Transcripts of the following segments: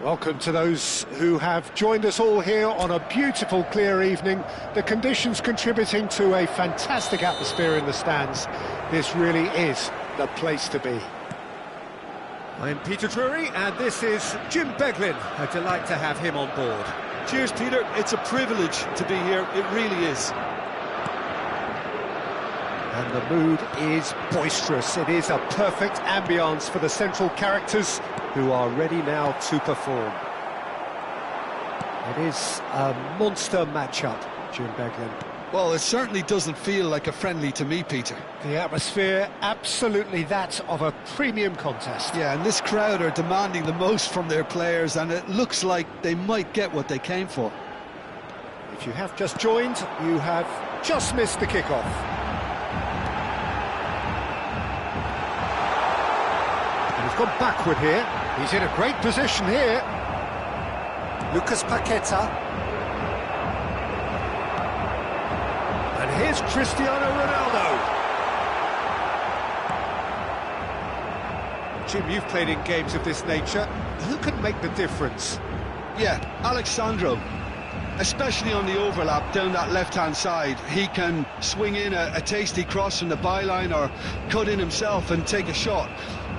Welcome to those who have joined us all here on a beautiful, clear evening. The conditions contributing to a fantastic atmosphere in the stands. This really is the place to be. I'm Peter Drury, and this is Jim Beglin. A delight to have him on board. Cheers, Peter. It's a privilege to be here. It really is. And the mood is boisterous. It is a perfect ambience for the central characters who are ready now to perform. It is a monster matchup, Jim Beglin. Well, it certainly doesn't feel like a friendly to me, Peter. The atmosphere, absolutely that of a premium contest. Yeah, and this crowd are demanding the most from their players, and it looks like they might get what they came for. If you have just joined, you have just missed the kickoff. And he's gone backward here. He's in a great position here. Lucas Paqueta. And here's Cristiano Ronaldo. Jim, you've played in games of this nature. Who can make the difference? Yeah, Alexandro. Especially on the overlap down that left-hand side. He can swing in a tasty cross from the byline or cut in himself and take a shot.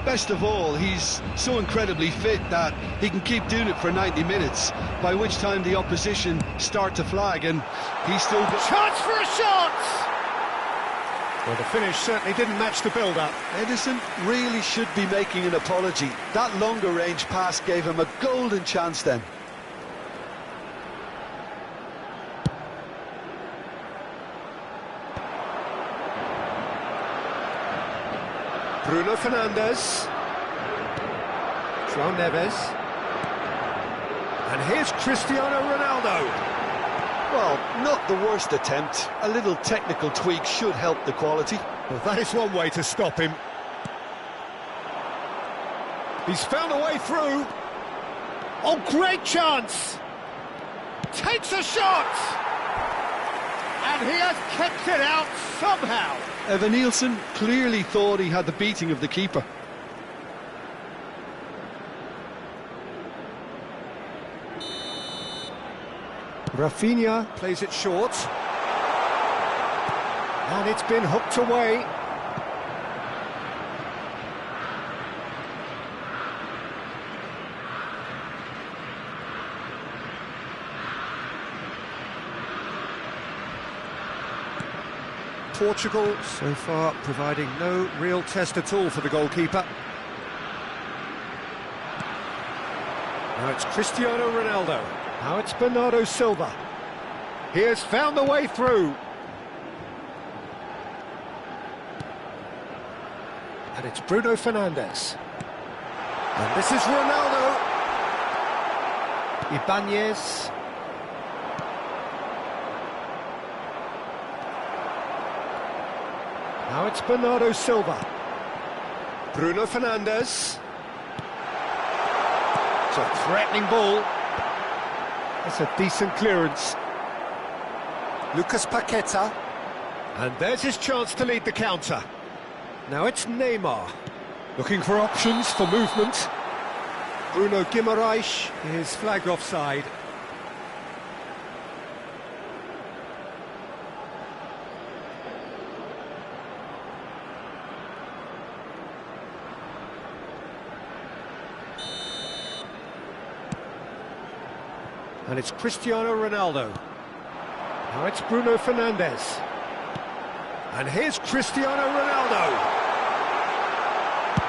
Best of all, he's so incredibly fit that he can keep doing it for 90 minutes, by which time the opposition start to flag, and he's still got... Chance for a shot! Well, the finish certainly didn't match the build-up. Edison really should be making an apology. That longer range pass gave him a golden chance then. Bruno Fernandes. João Neves. And here's Cristiano Ronaldo. Well, not the worst attempt. A little technical tweak should help the quality. Well, that is one way to stop him. He's found a way through. Oh, great chance! Takes a shot! And he has kept it out somehow. Evan Nielsen clearly thought he had the beating of the keeper. Rafinha plays it short. And it's been hooked away. Portugal so far providing no real test at all for the goalkeeper. Now it's Cristiano Ronaldo. Now it's Bernardo Silva. He has found the way through. And it's Bruno Fernandes. And this is Ronaldo. Ibanez. Now it's Bernardo Silva. Bruno Fernandes. It's a threatening ball. That's a decent clearance. Lucas Paqueta. And there's his chance to lead the counter. Now it's Neymar. Looking for options for movement. Bruno Guimaraes is flagged offside. And it's Cristiano Ronaldo. Now it's Bruno Fernandes. And here's Cristiano Ronaldo.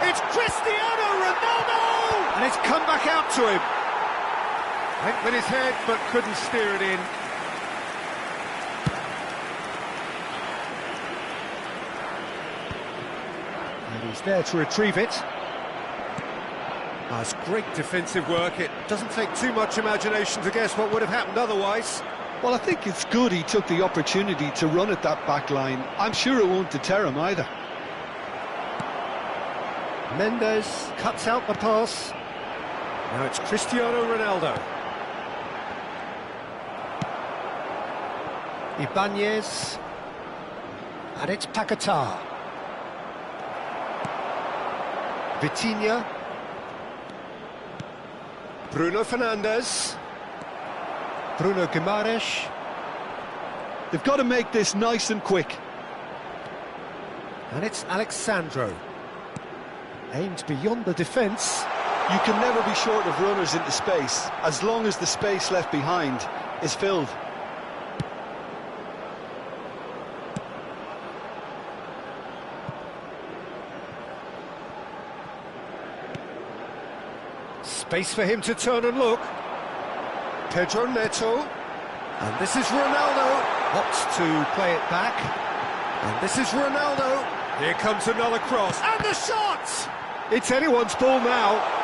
It's Cristiano Ronaldo! And it's come back out to him. Went with his head, but couldn't steer it in. And he's there to retrieve it. That's great defensive work. It doesn't take too much imagination to guess what would have happened otherwise. Well, I think it's good he took the opportunity to run at that back line. I'm sure it won't deter him either. Mendes cuts out the pass. Now it's Cristiano Ronaldo. Ibanez. And it's Paqueta. Vitinha. Bruno Fernandes. Bruno Guimaraes. They've got to make this nice and quick. And it's Alexandro. Aimed beyond the defence. You can never be short of runners into space, as long as the space left behind is filled. Space for him to turn and look. Pedro Neto. And this is Ronaldo. Opts to play it back. And this is Ronaldo. Here comes another cross. And the shot! It's anyone's ball now.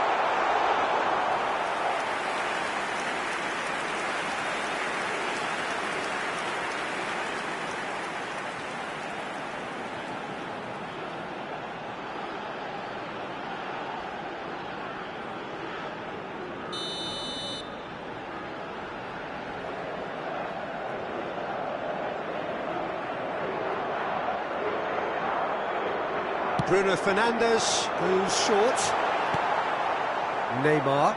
Bruno Fernandes goes short. Neymar.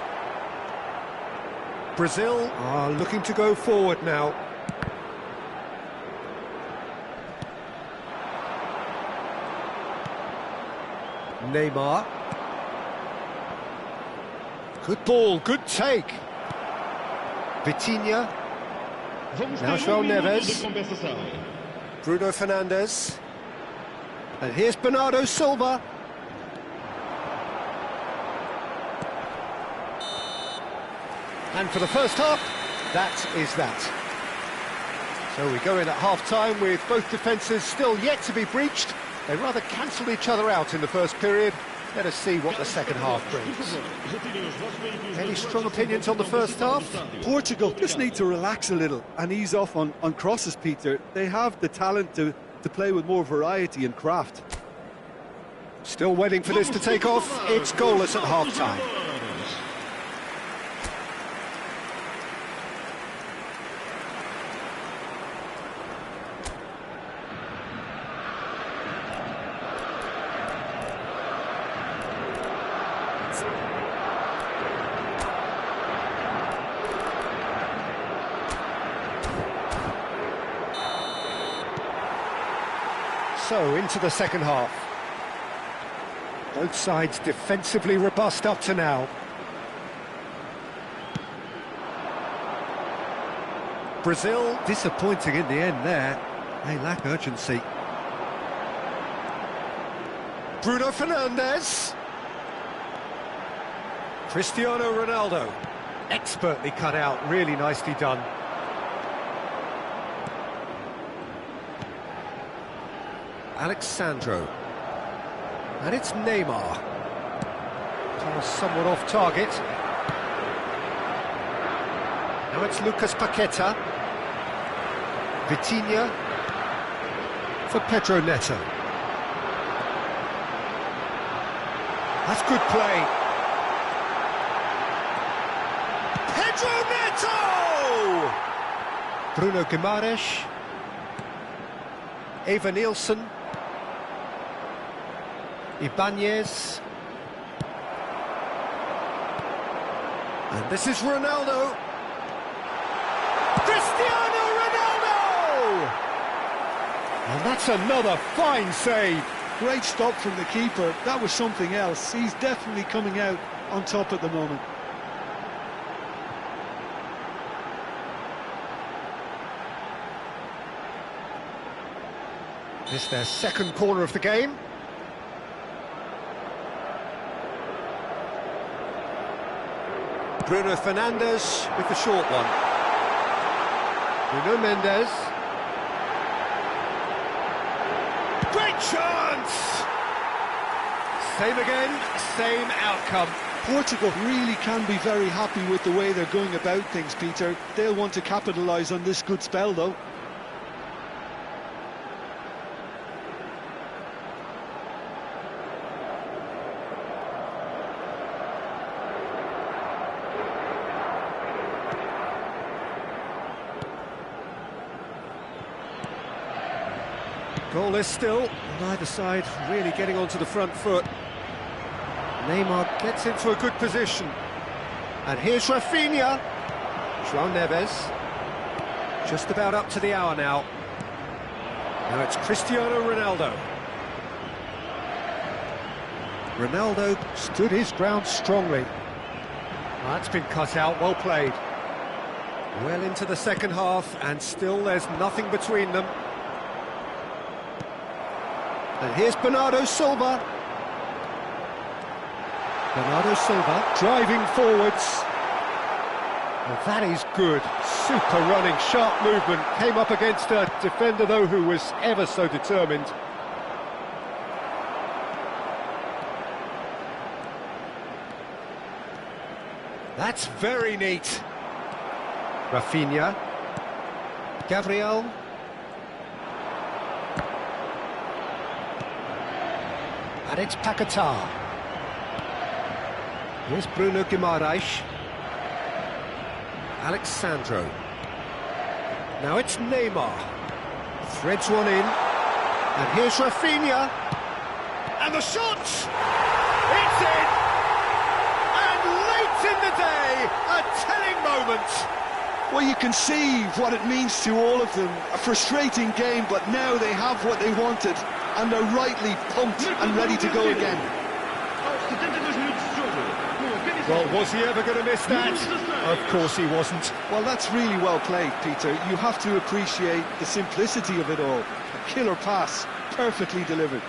Brazil are looking to go forward now. Neymar. Good ball, good take. Vitinha. Now João Neves. Bruno Fernandes. And here's Bernardo Silva. And for the first half, that is that. So we go in at half-time with both defences still yet to be breached. They rather cancelled each other out in the first period. Let us see what the second half brings. Any strong opinions on the first half? Portugal just need to relax a little and ease off on crosses, Peter. They have the talent to play with more variety and craft. Still waiting for this to take off. It's goalless at half-time. So, into the second half. Both sides defensively robust up to now. Brazil disappointing in the end there. They lack urgency. Bruno Fernandes. Cristiano Ronaldo. Expertly cut out, really nicely done. Alexandro. And it's Neymar. Thomas somewhat off target. Now it's Lucas Paqueta. Vitinha for Pedro Neto. That's good play. Pedro Neto! Bruno Guimaraes. Eva Nielsen. Ibanez. And this is Ronaldo. Cristiano Ronaldo! And that's another fine save. Great stop from the keeper. That was something else. He's definitely coming out on top at the moment. This is their second corner of the game. Bruno Fernandes with the short one. Bruno Mendes. Great chance! Same again, same outcome. Portugal really can be very happy with the way they're going about things, Peter. They'll want to capitalise on this good spell, though. Goalless still, on either side really getting onto the front foot. Neymar gets into a good position. And here's Rafinha. João Neves. Just about up to the hour now. Now it's Cristiano Ronaldo. Ronaldo stood his ground strongly. Well, that's been cut out, well played. Well into the second half, and still there's nothing between them. And here's Bernardo Silva. Bernardo Silva driving forwards. Well, that is good. Super running, sharp movement. Came up against a defender, though, who was ever so determined. That's very neat. Rafinha. Gabriel. And it's Paquetá. Here's Bruno Guimaraes. Alexandro. Now it's Neymar. Threads one in. And here's Rafinha. And the shot! It's in! And late in the day, a telling moment. Well, you can see what it means to all of them. A frustrating game, but now they have what they wanted. And they're rightly pumped and ready to go again. Well, was he ever going to miss that? Of course he wasn't. Well, that's really well played, Peter. You have to appreciate the simplicity of it all. A killer pass, perfectly delivered.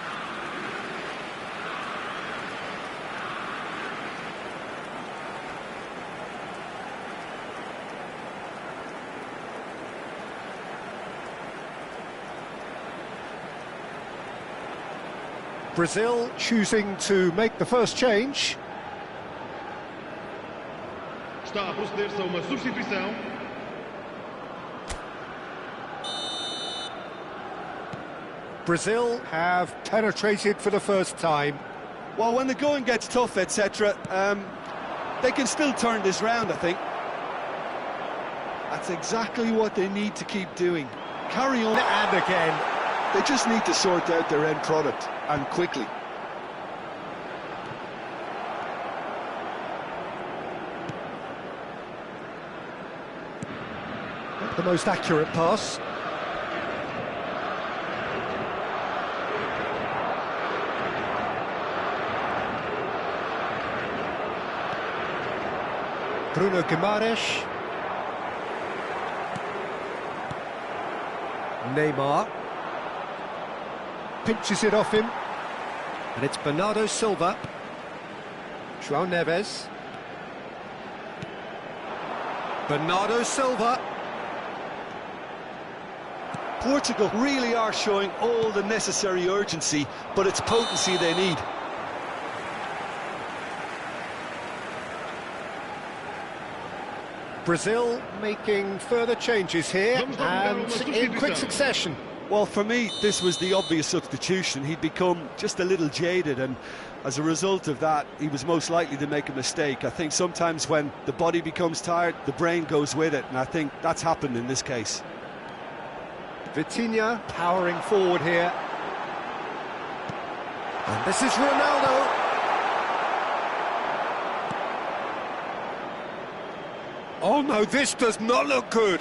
Brazil choosing to make the first change. Está a proceder-se a uma substituição. Brazil have penetrated for the first time. Well, when the going gets tough, etc., they can still turn this round, I think. That's exactly what they need to keep doing. Carry on. And again. They just need to sort out their end product, and quickly. The most accurate pass. Bruno Guimaraes. Neymar. Pinches it off him. And it's Bernardo Silva. João Neves. Bernardo Silva. Portugal really are showing all the necessary urgency, but it's potency they need. Brazil making further changes here, and in quick succession. Well, for me, this was the obvious substitution. He'd become just a little jaded, and as a result of that, he was most likely to make a mistake. I think sometimes when the body becomes tired, the brain goes with it, and I think that's happened in this case. Vitinha powering forward here. And this is Ronaldo. Oh no, this does not look good.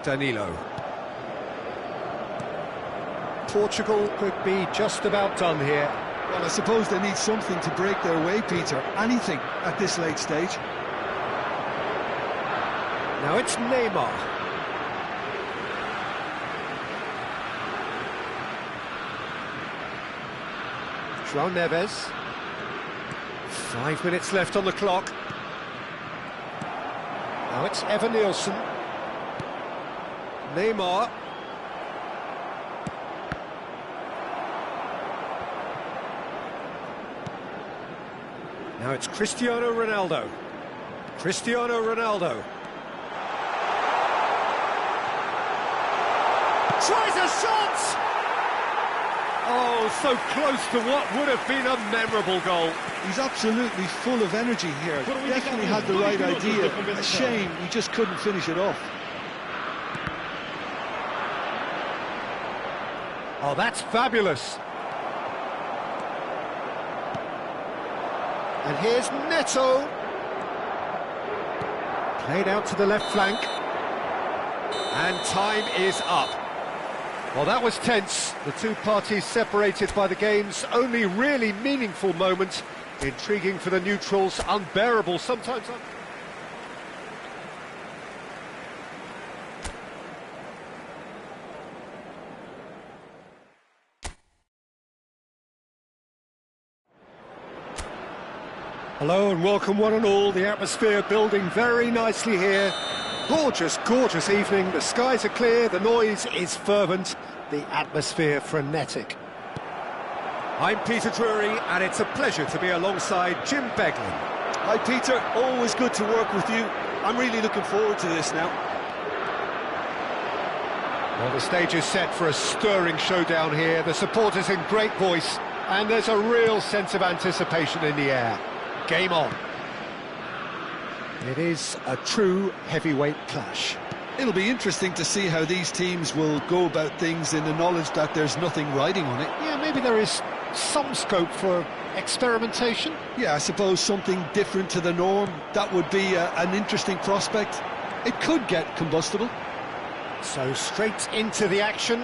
Danilo. Portugal could be just about done here. Well, I suppose they need something to break their way, Peter. Anything at this late stage. Now it's Neymar. João Neves. 5 minutes left on the clock. Now it's Evan Nielsen. Neymar. Now it's Cristiano Ronaldo. Cristiano Ronaldo. Tries a shot! Oh, so close to what would have been a memorable goal. He's absolutely full of energy here. Definitely had the right idea. A shame he just couldn't finish it off. Oh, that's fabulous. And here's Neto. Played out to the left flank. And time is up. Well, that was tense. The two parties separated by the game's only really meaningful moment. Intriguing for the neutrals, unbearable sometimes. Hello and welcome one and all. The atmosphere building very nicely here. Gorgeous, gorgeous evening. The skies are clear, the noise is fervent, the atmosphere frenetic. I'm Peter Drury and it's a pleasure to be alongside Jim Beglin. Hi Peter, always good to work with you. I'm really looking forward to this now. Well, the stage is set for a stirring showdown here. The supporters in great voice and there's a real sense of anticipation in the air. Game on. It is a true heavyweight clash. It'll be interesting to see how these teams will go about things in the knowledge that there's nothing riding on it. Yeah, maybe there is some scope for experimentation. Yeah, I suppose something different to the norm. That would be an interesting prospect. It could get combustible. So straight into the action.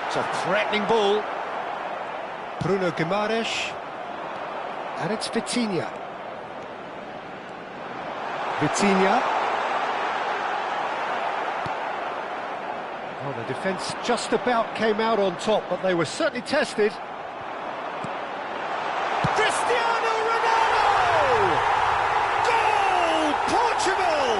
It's a threatening ball. Bruno Guimaraes. And it's Vitinha. Oh, the defence just about came out on top, but they were certainly tested. Cristiano Ronaldo! Goal! Portugal!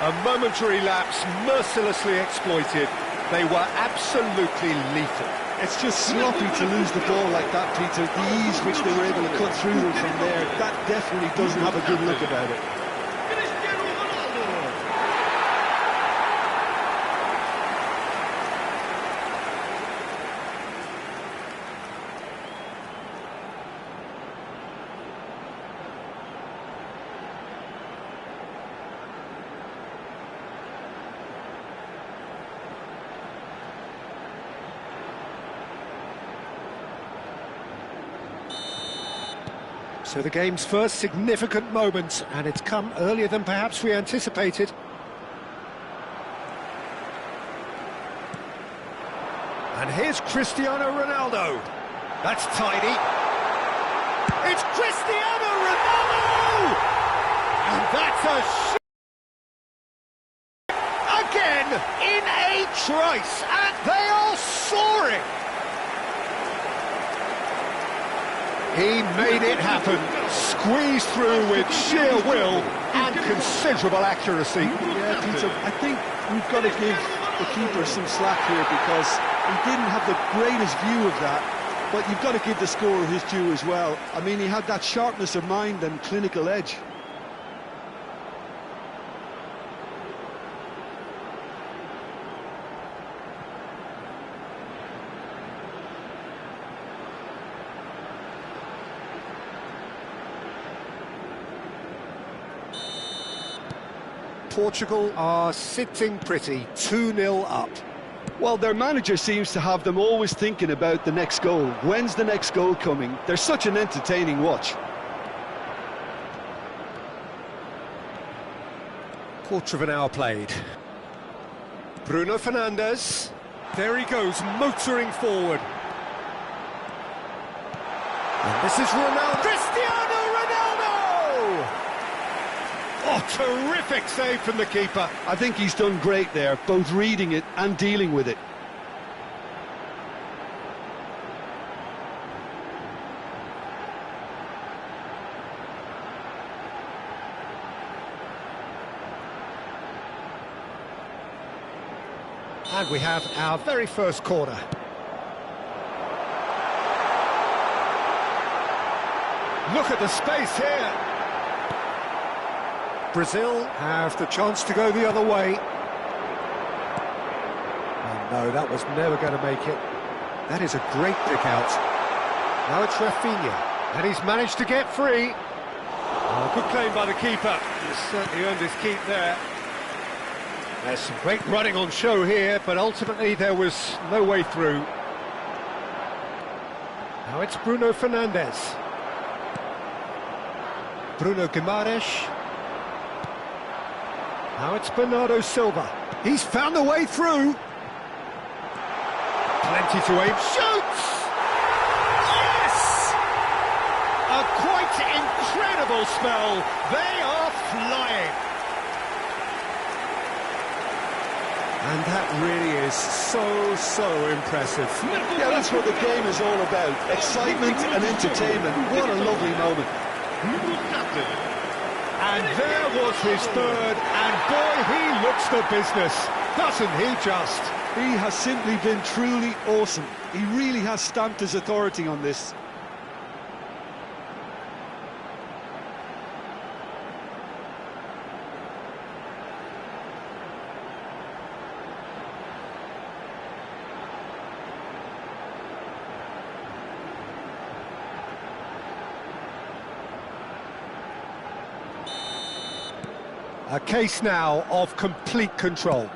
A momentary lapse mercilessly exploited. They were absolutely lethal. It's just sloppy to lose the ball like that, Peter. The ease which they were able to cut through them from there, that definitely doesn't have a good look about it. So the game's first significant moment, and it's come earlier than perhaps we anticipated. And here's Cristiano Ronaldo. That's tidy. It's Cristiano Ronaldo! And that's a shot again in a trice, and they are soaring. He made it happen, squeezed through with sheer will and considerable accuracy. Yeah, Peter, I think we've got to give the keeper some slack here because he didn't have the greatest view of that, but you've got to give the scorer his due as well. I mean, he had that sharpness of mind and clinical edge. Portugal are sitting pretty, 2-0 up. Well, their manager seems to have them always thinking about the next goal. When's the next goal coming? They're such an entertaining watch. Quarter of an hour played. Bruno Fernandes. There he goes, motoring forward. And this is Ronaldo. Cristiano Ronaldo! Oh, terrific save from the keeper. I think he's done great there, both reading it and dealing with it. And we have our very first corner. Look at the space here. Brazil have the chance to go the other way. Oh no, that was never going to make it. That is a great pick out. Now it's Rafinha, and he's managed to get free. Oh, good claim by the keeper. He's certainly earned his keep there. There's some great running on show here, but ultimately there was no way through. Now it's Bruno Fernandes. Bruno Guimaraes. Now it's Bernardo Silva. He's found a way through. Plenty to aim. Shoots! Yes! A quite incredible spell. They are flying. And that really is so impressive. Yeah, that's what the game is all about. Excitement and entertainment. What a lovely moment. And there was his third, and boy, he looks the business, doesn't he just? He has simply been truly awesome. He really has stamped his authority on this. A case now of complete control.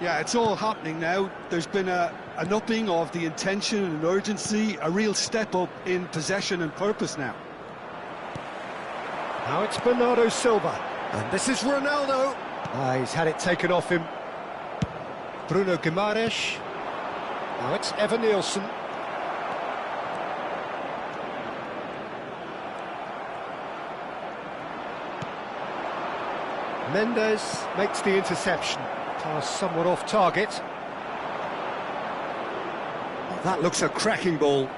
Yeah, it's all happening now. There's been an upping of the intention and urgency, a real step up in possession and purpose now. Now it's Bernardo Silva, and this is Ronaldo. He's had it taken off him. Bruno Guimaraes. Now it's Evan Nielsen. Mendes makes the interception. Pass somewhat off target. That looks a cracking ball.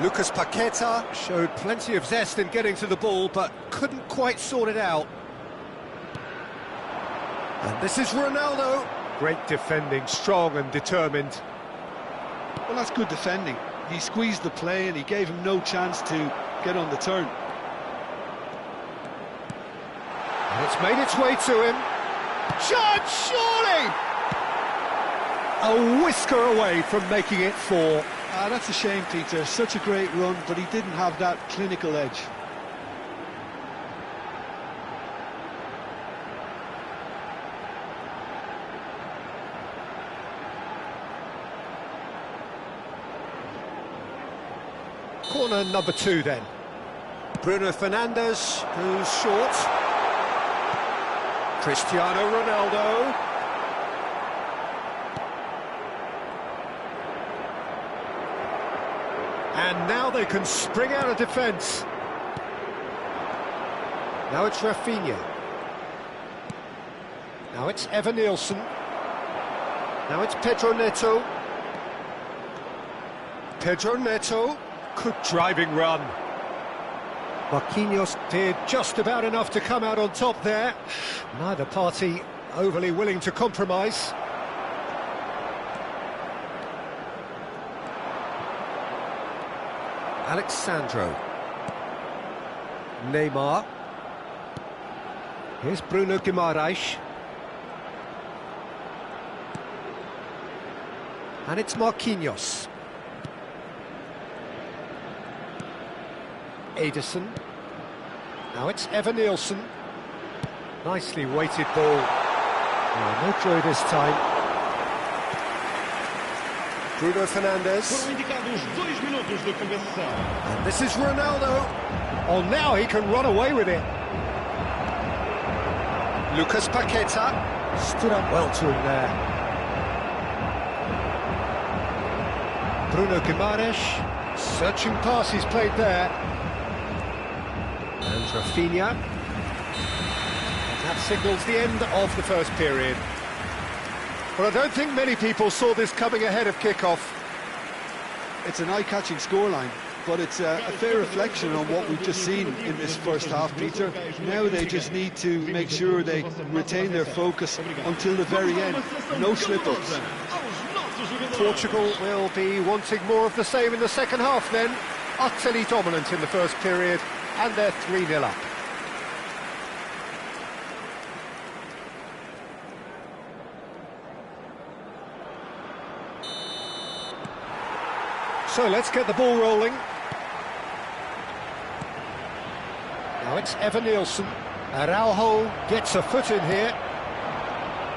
Lucas Paqueta showed plenty of zest in getting to the ball, but couldn't quite sort it out. And this is Ronaldo. Great defending, strong and determined. Well, that's good defending. He squeezed the play and he gave him no chance to get on the turn. And it's made its way to him. Shot, surely! A whisker away from making it 4. That's a shame, Peter. Such a great run, but he didn't have that clinical edge. Corner number 2 then. Bruno Fernandes, who's short. Cristiano Ronaldo. And now they can spring out of defence. Now it's Rafinha. Now it's Evan Nielsen. Now it's Pedro Neto. Pedro Neto. Good driving run. Marquinhos did just about enough to come out on top there. Neither party overly willing to compromise. Alexandro. Neymar. Here's Bruno Guimaraes. And it's Marquinhos. Ederson. Now it's Evan Nielsen. Nicely weighted ball. Oh, no joy this time. Bruno Fernandes. And this is Ronaldo. Oh, now he can run away with it. Lucas Paqueta. Stood up well to him there. Bruno Guimaraes. Searching pass he's played there. And Rafinha. And that signals the end of the first period. Well, I don't think many people saw this coming ahead of kick-off. It's an eye-catching scoreline, but it's a fair reflection on what we've just seen in this first half, Peter. Now they just need to make sure they retain their focus until the very end. No slip-ups. Portugal will be wanting more of the same in the second half then. Utterly dominant in the first period, and they're 3-0 up. So let's get the ball rolling. Now it's Evan Nielsen. Araujo gets a foot in here.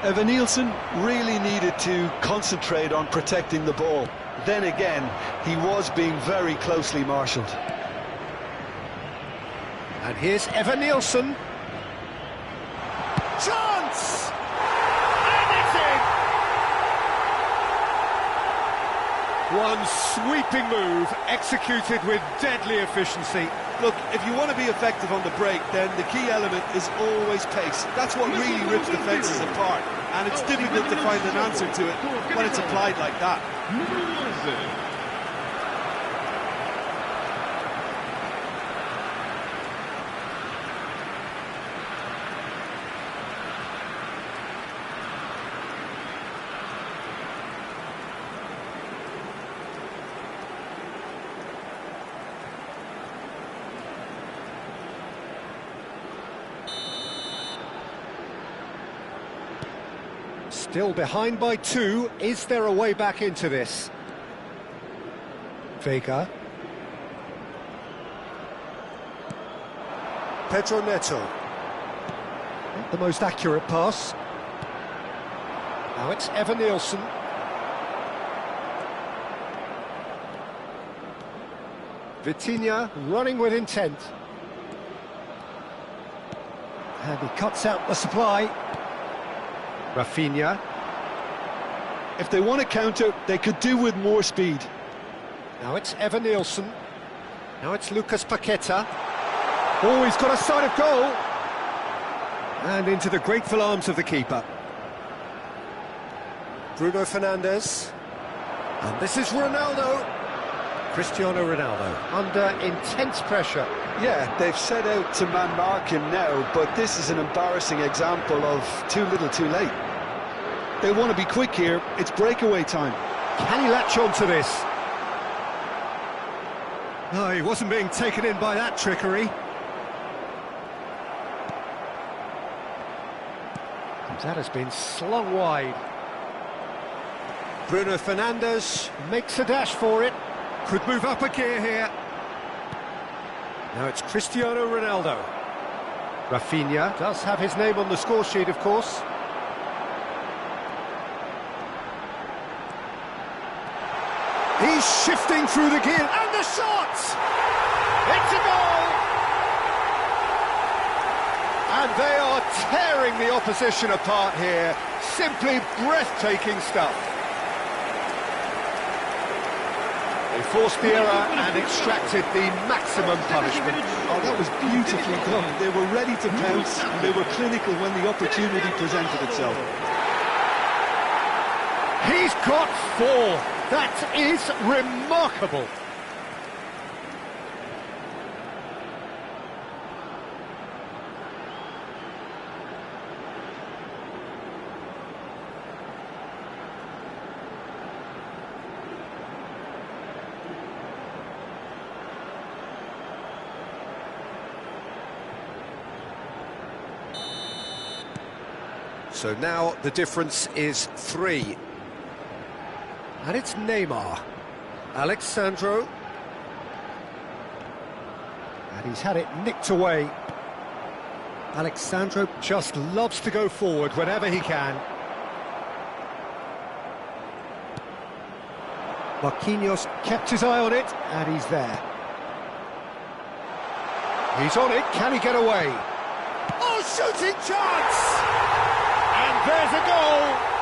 Evan-Nielsen really needed to concentrate on protecting the ball. Then again, he was being very closely marshalled. And here's Evan-Nielsen. Chance! And it's in! One sweeping move, executed with deadly efficiency. Look, if you want to be effective on the break, then the key element is always pace. That's what really rips defences apart, and it's difficult to find an answer to it when it's applied like that. Still behind by 2. Is there a way back into this? Vega. Pedro Neto. Not the most accurate pass. Now it's Evan-Nielsen. Vitinha running with intent. And he cuts out the supply. Rafinha. If they want to counter, they could do with more speed. Now it's Evan-Nielsen. Now it's Lucas Paqueta. Oh, he's got a sight of goal. And into the grateful arms of the keeper. Bruno Fernandes. And this is Ronaldo. Cristiano Ronaldo under intense pressure. Yeah, they've set out to man-mark him now, but this is an embarrassing example of too little too late. They want to be quick here, it's breakaway time. Can he latch on to this? No, he wasn't being taken in by that trickery. That has been slung wide. Bruno Fernandes makes a dash for it. Could move up a gear here. Now it's Cristiano Ronaldo. Rafinha does have his name on the score sheet, of course. He's shifting through the gear, and the shot! It's a goal! And they are tearing the opposition apart here. Simply breathtaking stuff. They forced the error and extracted the maximum punishment. Oh, that was beautifully done. They were ready to pounce, and they were clinical when the opportunity presented itself. He's got 4. That is remarkable. So now the difference is 3. And it's Neymar. Alexandro. And he's had it nicked away. Alexandro just loves to go forward whenever he can. Marquinhos kept his eye on it, and he's there. He's on it, can he get away? Oh, shooting chance! And there's a goal!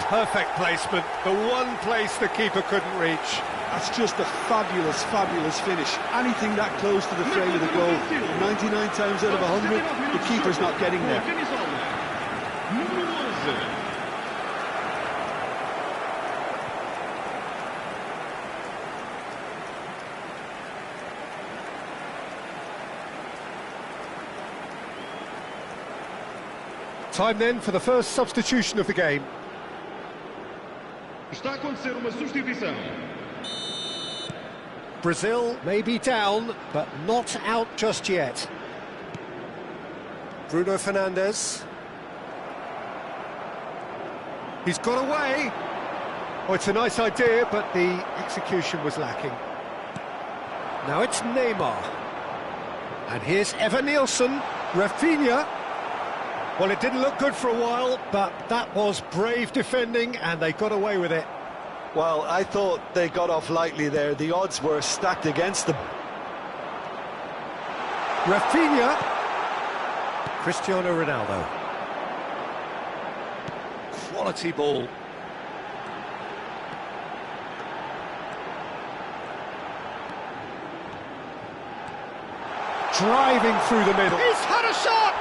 Perfect placement, the one place the keeper couldn't reach. That's just a fabulous, fabulous finish. Anything that close to the frame of the goal, 99 times out of 100, the keeper's not getting there. Time then for the first substitution of the game. Está a acontecer uma substituição. Brazil may be down, but not out just yet. Bruno Fernandes. He's got away. Oh, it's a nice idea, but the execution was lacking. Now it's Neymar. And here's Evan-Nielsen. Rafinha. Well, it didn't look good for a while, but that was brave defending, and they got away with it. Well, I thought they got off lightly there. The odds were stacked against them. Rafinha. Cristiano Ronaldo. Quality ball. Driving through the middle. He's had a shot!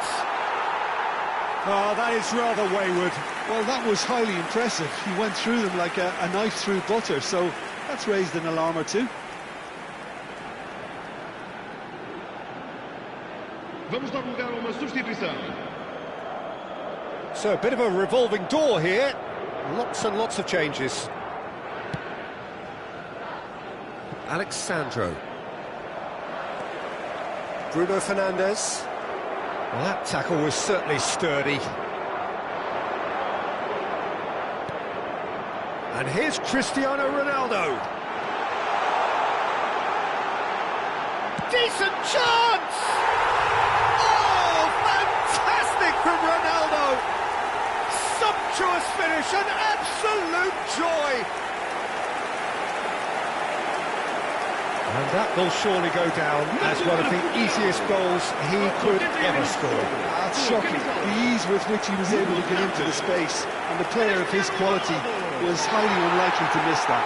Oh, that is rather wayward. Well, that was highly impressive. He went through them like a knife through butter, so that's raised an alarm or two. Vamos dar lugar a uma substituição. So a bit of a revolving door here. Lots and lots of changes. Alexandro. Bruno Fernandes. Well, that tackle was certainly sturdy. And here's Cristiano Ronaldo. Decent chance! Oh, fantastic from Ronaldo! Sumptuous finish, an absolute joy! And that will surely go down as one of the easiest goals he could ever score. That's shocking, the ease with which he was able to get into the space, and a player of his quality was highly unlikely to miss that.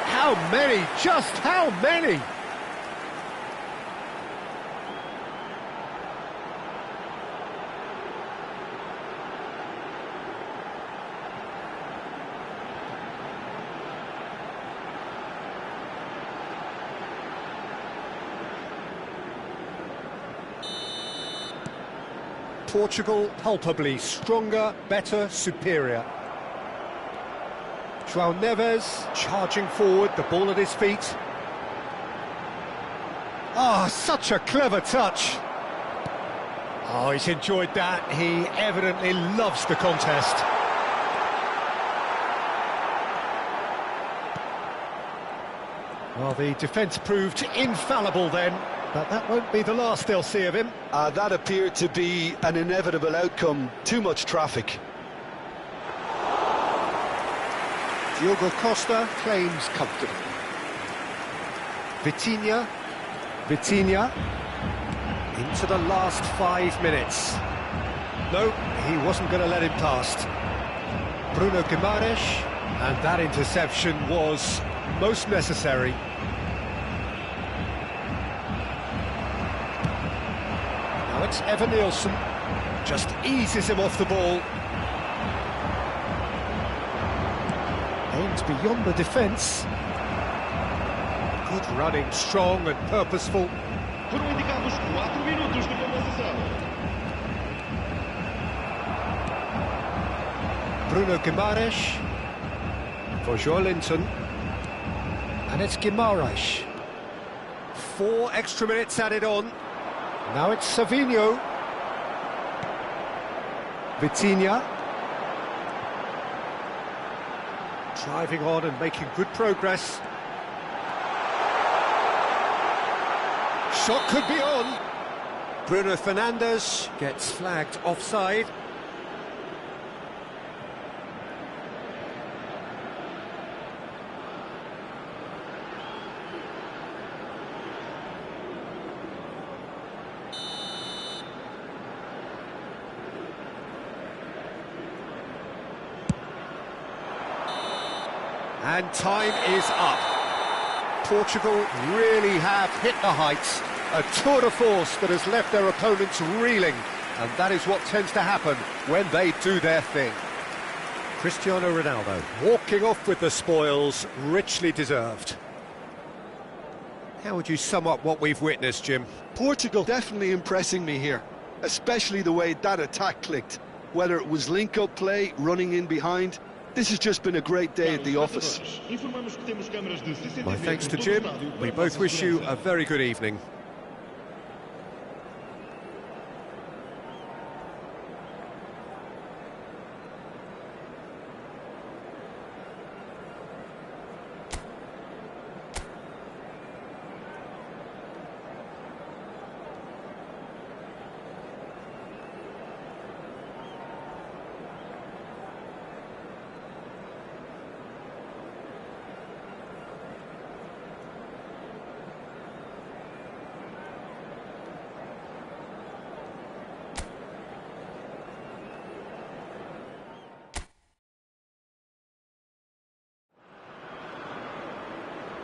How many? Just how many? Portugal palpably stronger, better, superior. João Neves charging forward, the ball at his feet. Ah, such a clever touch. Oh, he's enjoyed that. He evidently loves the contest. Well, the defence proved infallible then. But that won't be the last they'll see of him. That appeared to be an inevitable outcome. Too much traffic. Diogo Costa claims comfortably. Vitinha. Vitinha. Into the last 5 minutes. No, he wasn't going to let him past. Bruno Guimaraes. And that interception was most necessary. Now it's Evan Nielsen, just eases him off the ball. Aimed beyond the defence. Good running, strong and purposeful. Foram indicados 4 minutos de compensação. Bruno Guimaraes for Joelinton. And it's Guimaraes. 4 extra minutes added on. Now it's Savinho. Vitinha. Driving on and making good progress. Shot could be on. Bruno Fernandes gets flagged offside. And time is up. Portugal really have hit the heights. A tour de force that has left their opponents reeling. And that is what tends to happen when they do their thing. Cristiano Ronaldo walking off with the spoils, richly deserved. How would you sum up what we've witnessed, Jim? Portugal definitely impressing me here, especially the way that attack clicked. Whether it was link-up play, running in behind, this has just been a great day at the office. My thanks to Jim. We both wish you a very good evening.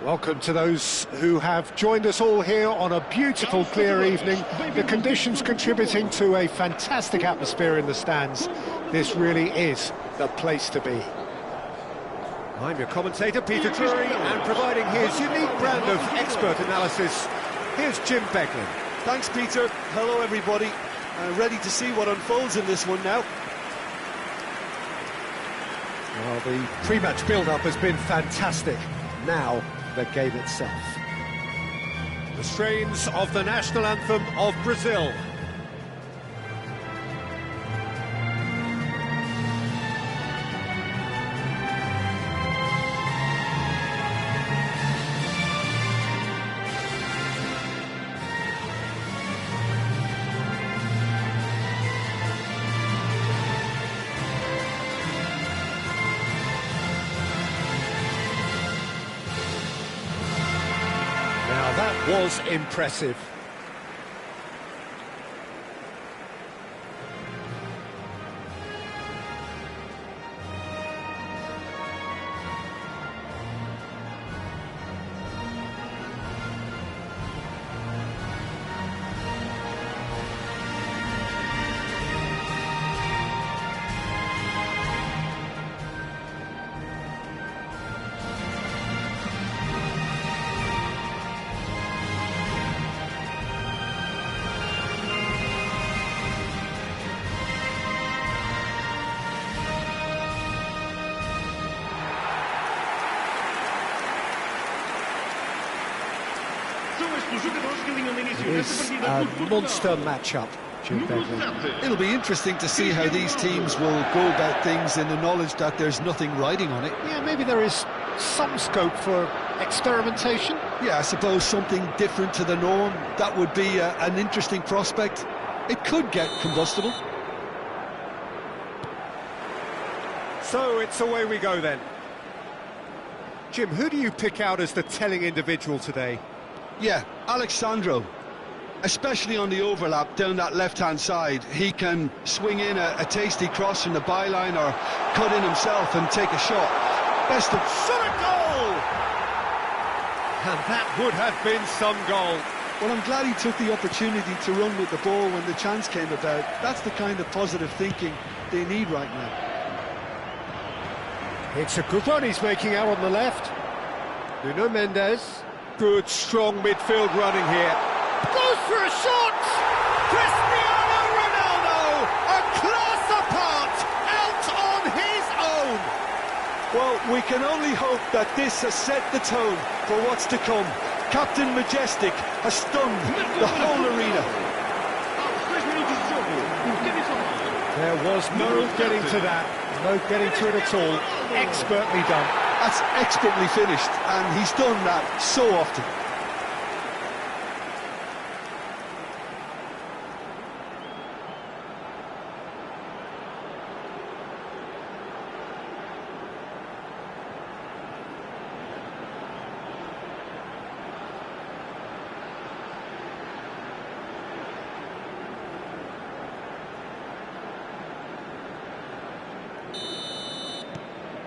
Welcome to those who have joined us all here on a beautiful, clear evening. The conditions contributing to a fantastic atmosphere in the stands. This really is the place to be. I'm your commentator, Peter Drury, and providing his unique brand of expert analysis, here's Jim Beglin. Thanks, Peter. Hello, everybody. Ready to see what unfolds in this one now. Well, the pre-match build-up has been fantastic. Now, the game itself. The strains of the national anthem of Brazil. Now that was impressive. It is a monster matchup, Jim Beglin. It'll be interesting to see how these teams will go about things in the knowledge that there's nothing riding on it. Yeah, maybe there is some scope for experimentation. Yeah, I suppose something different to the norm. That would be an interesting prospect. It could get combustible. So it's away we go then. Jim, who do you pick out as the telling individual today? Yeah, Alexandro. Especially on the overlap down that left-hand side. He can swing in a tasty cross from the byline or cut in himself and take a shot. Best of... Shot a goal! And that would have been some goal. Well, I'm glad he took the opportunity to run with the ball when the chance came about. That's the kind of positive thinking they need right now. It's a good run he's making out on the left. Nuno Mendes. Good, strong midfield running here. Goes for a shot! Cristiano Ronaldo! A class apart! Out on his own! Well, we can only hope that this has set the tone for what's to come. Captain Majestic has stunned the whole arena. There was no getting to that. No getting to it at all. Expertly done. That's expertly finished, and he's done that so often.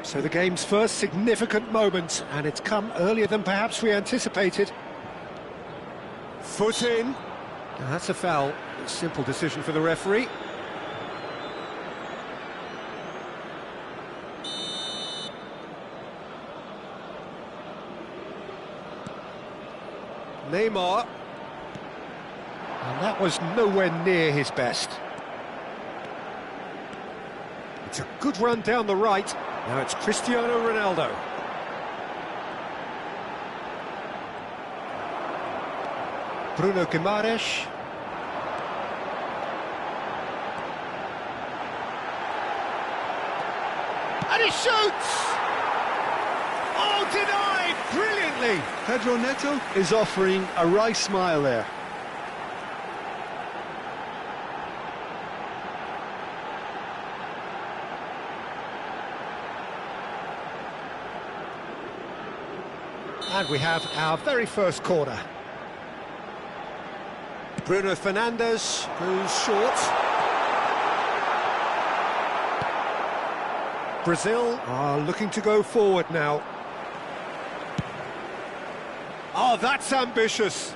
So the game's first significant moment, and it's come earlier than perhaps we anticipated. Foot in. Now that's a foul. A simple decision for the referee. Neymar. And that was nowhere near his best. It's a good run down the right. Now it's Cristiano Ronaldo. Bruno Guimaraes. And he shoots! Oh, denied! Brilliantly! Pedro Neto is offering a wry smile there. And we have our very first corner. Bruno Fernandes goes short. Brazil are looking to go forward now. Oh, that's ambitious.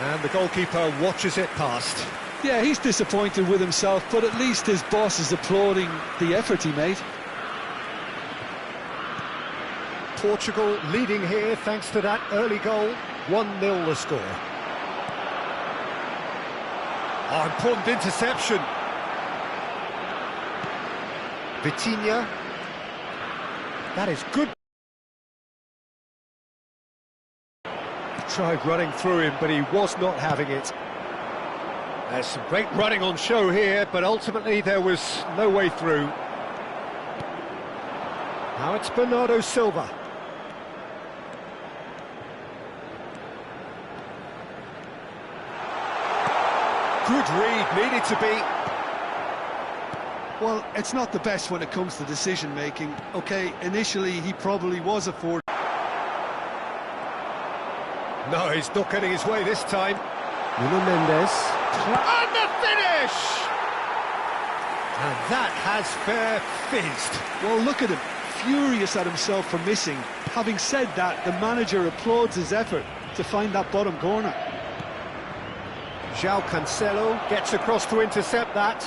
And the goalkeeper watches it past. Yeah, he's disappointed with himself, but at least his boss is applauding the effort he made. Portugal leading here thanks to that early goal. 1-0 the score. Oh, important interception. Vitinha. That is good. Tried running through him, but he was not having it. There's some great running on show here, but ultimately there was no way through. Now it's Bernardo Silva. Good read, needed to be. Well, it's not the best when it comes to decision-making. OK, initially he probably was afforded. No, he's not getting his way this time. Nuno Mendes. And the finish! And that has fair fizzed. Well, look at him, furious at himself for missing. Having said that, the manager applauds his effort to find that bottom corner. João Cancelo gets across to intercept that.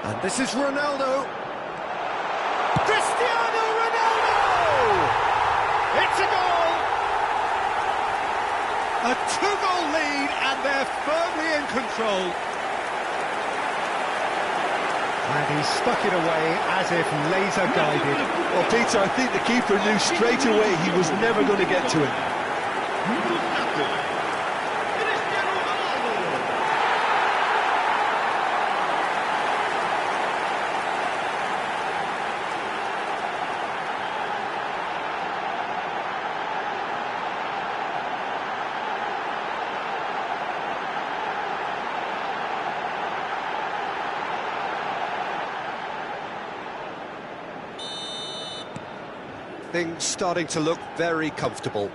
And this is Ronaldo. Cristiano Ronaldo! It's a goal! A two-goal lead, and they're firmly in control. And he stuck it away as if laser-guided. Well, Peter, I think the keeper knew straight away he was never going to get to it. Things starting to look very comfortable.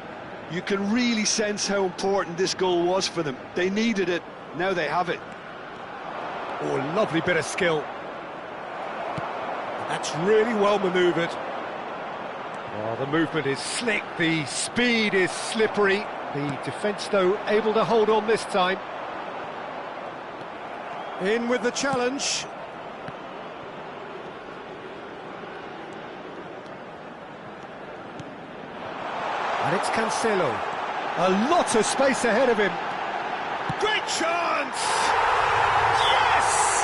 You can really sense how important this goal was for them. They needed it, now they have it. Oh, lovely bit of skill. That's really well manoeuvred. Oh, the movement is slick, the speed is slippery. The defence, though, able to hold on this time. In with the challenge. And it's Cancelo. A lot of space ahead of him. Great chance! Yes!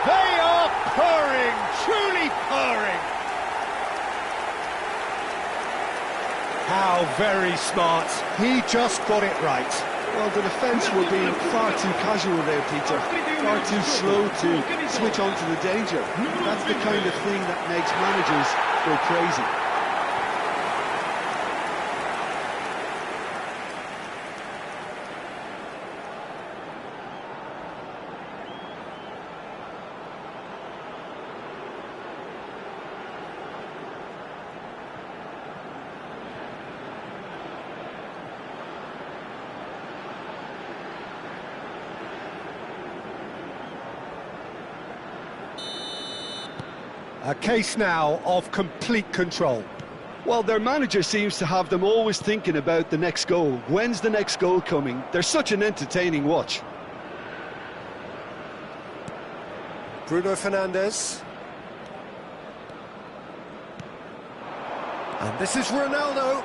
They are purring, truly purring. How very smart. He just got it right. Well, the defence were being far too casual there, Peter. Far too slow to switch on to the danger. That's the kind of thing that makes managers go crazy. A case now of complete control. Well, their manager seems to have them always thinking about the next goal. When's the next goal coming? They're such an entertaining watch. Bruno Fernandes. And this is Ronaldo.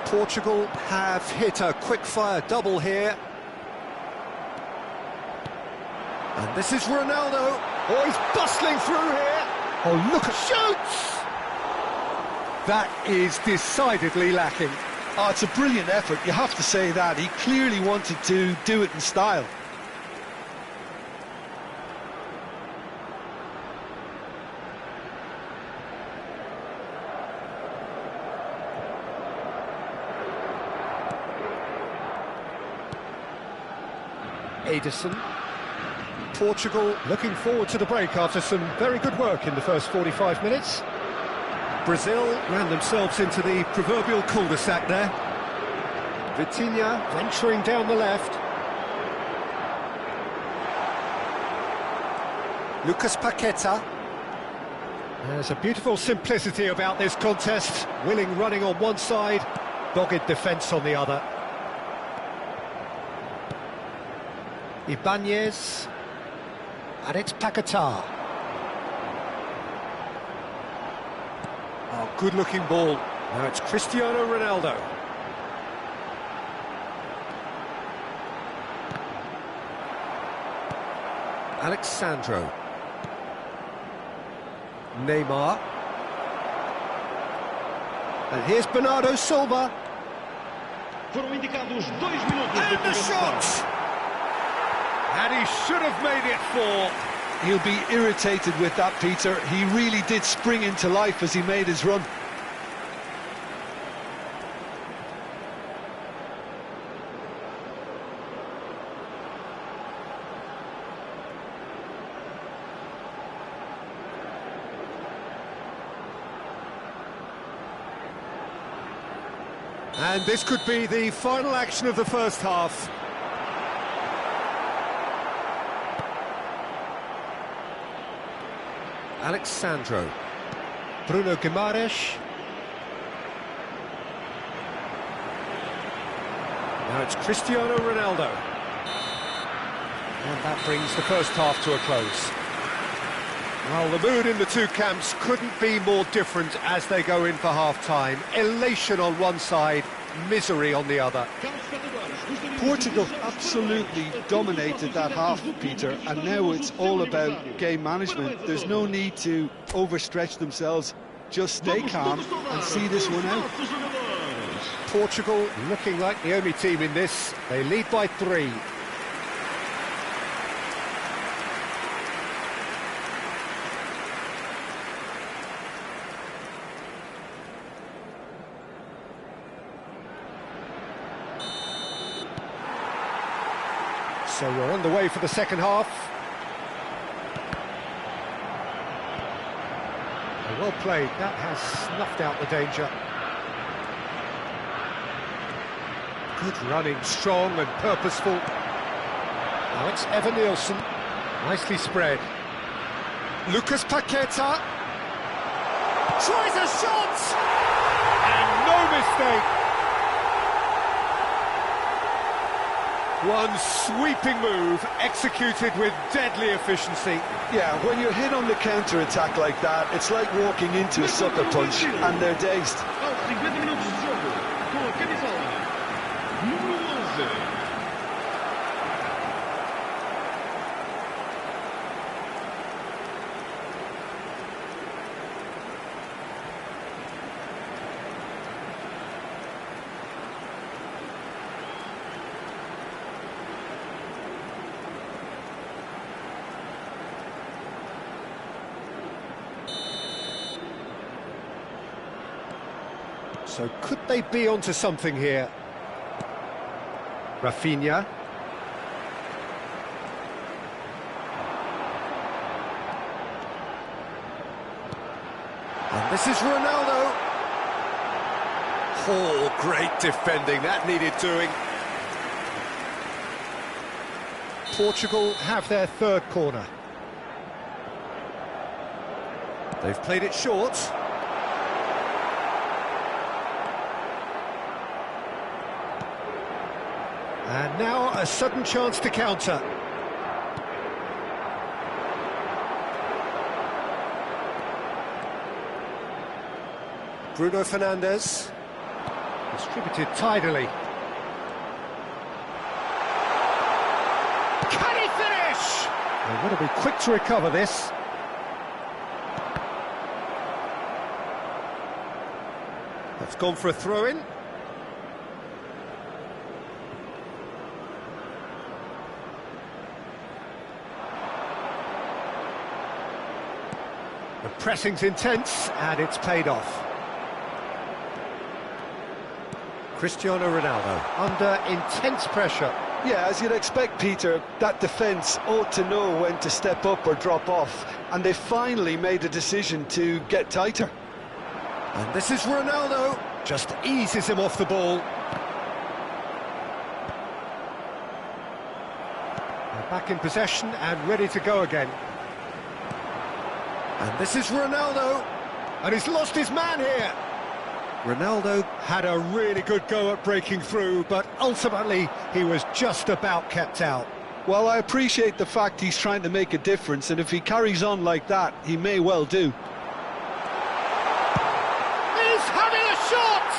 Portugal have hit a quick-fire double here. And this is Ronaldo. Oh, he's bustling through here. Oh, look at... Shoots! That is decidedly lacking. Oh, it's a brilliant effort, you have to say that. He clearly wanted to do it in style. Ederson. Portugal looking forward to the break after some very good work in the first 45 minutes. Brazil ran themselves into the proverbial cul-de-sac there. Vitinha venturing down the left. Lucas Paqueta. There's a beautiful simplicity about this contest. Willing running on one side, dogged defence on the other. Ibanez, and it's Paquetá. Oh, good-looking ball. Now it's Cristiano Ronaldo. Alexandro. Neymar. And here's Bernardo Silva. Foram indicados 2 minutos. And the shot! And he should have made it 4. He'll be irritated with that, Peter. He really did spring into life as he made his run. And this could be the final action of the first half. Alexandro. Bruno Guimaraes. Now it's Cristiano Ronaldo. And that brings the first half to a close. Well, the mood in the two camps couldn't be more different as they go in for half-time. Elation on one side, misery on the other. Portugal absolutely dominated that half, Peter, and now it's all about game management. There's no need to overstretch themselves. Just stay calm and see this one out. Portugal looking like the only team in this. They lead by 3. So we're on the way for the second half. Well played, that has snuffed out the danger. Good running, strong and purposeful. Now it's Evan Nielsen, nicely spread. Lucas Paquetá tries a shot! And no mistake! One sweeping move, executed with deadly efficiency. Yeah, when you're hit on the counter-attack like that, it's like walking into a sucker punch, and they're dazed. Aos 50 minutos de jogo, com a camisola número 11. So could they be onto something here? Rafinha. And this is Ronaldo. Oh, great defending, that needed doing. Portugal have their third corner. They've played it short. And now a sudden chance to counter. Bruno Fernandes. Distributed tidily. Can he finish? They're going to be quick to recover this. That's gone for a throw-in. The pressing's intense, and it's paid off. Cristiano Ronaldo under intense pressure. Yeah, as you'd expect, Peter, that defence ought to know when to step up or drop off, and they finally made a decision to get tighter. And this is Ronaldo, just eases him off the ball. They're back in possession and ready to go again. And this is Ronaldo, and he's lost his man here. Ronaldo had a really good go at breaking through, but ultimately he was just about kept out. Well, I appreciate the fact he's trying to make a difference, and if he carries on like that, he may well do. He's having a shot!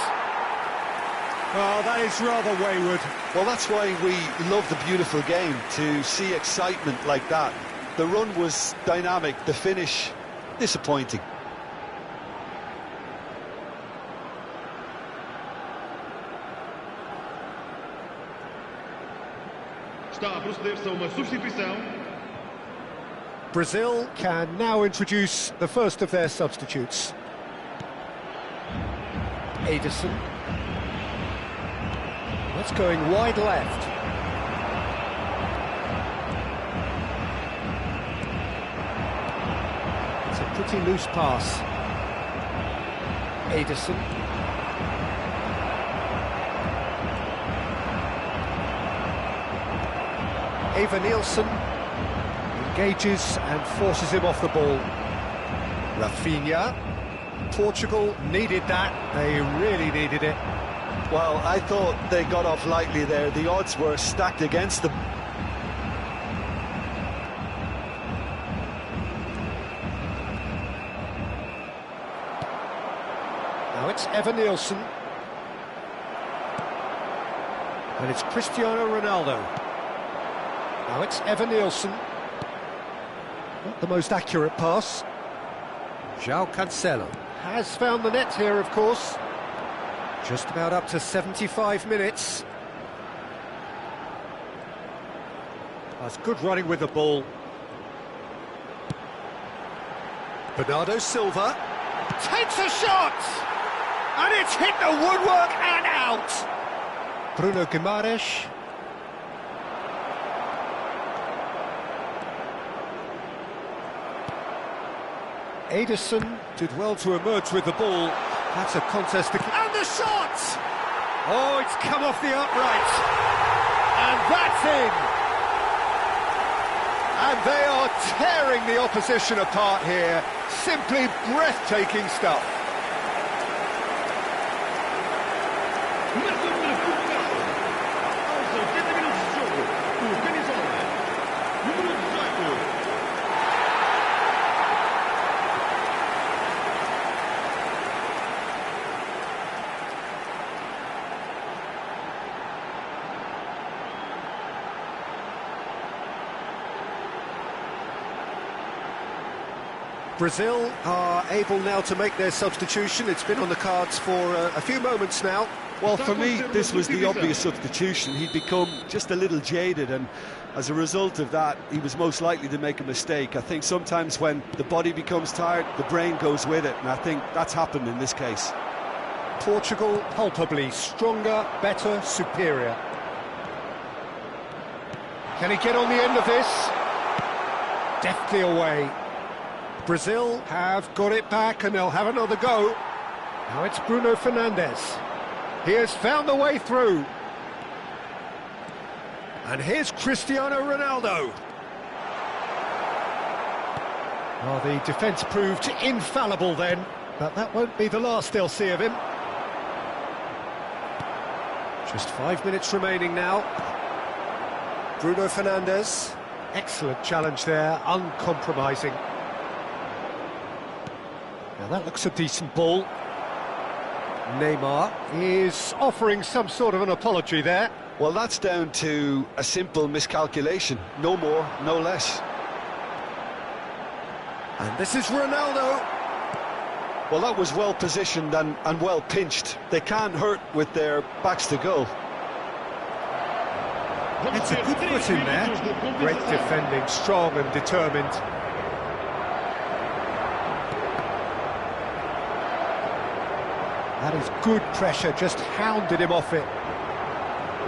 Well, that is rather wayward. Well, that's why we love the beautiful game, to see excitement like that. The run was dynamic, the finish disappointing. Está a proceder-se a uma substituição. Brazil can now introduce the first of their substitutes. Ederson. That's going wide left. It's a pretty loose pass. Ederson. Eva Nielsen engages and forces him off the ball. Rafinha. Portugal needed that, they really needed it. Well, I thought they got off lightly there. The odds were stacked against them. Now it's Eva Nielsen. And it's Cristiano Ronaldo. Now it's Eva Nielsen. Not the most accurate pass. João Cancelo has found the net here, of course. Just about up to 75 minutes. That's good running with the ball. Bernardo Silva takes a shot! And it's hit the woodwork and out! Bruno Guimaraes. Ederson did well to emerge with the ball. That's a contest to... And the shot! Oh, it's come off the upright. And that's in! And they are tearing the opposition apart here. Simply breathtaking stuff. Começa para Portugal. Aos 80 minutos de jogo, o camisola número 18. Brazil are able now to make their substitution. It's been on the cards for a few moments now. Well, for me, this was the obvious substitution. He'd become just a little jaded, and as a result of that, he was most likely to make a mistake. I think sometimes when the body becomes tired, the brain goes with it, and I think that's happened in this case. Portugal palpably stronger, better, superior. Can he get on the end of this? Deftly away. Brazil have got it back and they'll have another go. Now it's Bruno Fernandes. He has found the way through. And here's Cristiano Ronaldo. Well, the defence proved infallible then, but that won't be the last they'll see of him. Just 5 minutes remaining now. Bruno Fernandes. Excellent challenge there, uncompromising. Now that looks a decent ball. Neymar is offering some sort of an apology there. Well, that's down to a simple miscalculation. No more, no less. And this is Ronaldo. Well, that was well positioned and well pinched. They can't hurt with their backs to goal. It's a good foot in there. Great defending, strong and determined. That is good pressure, just hounded him off it.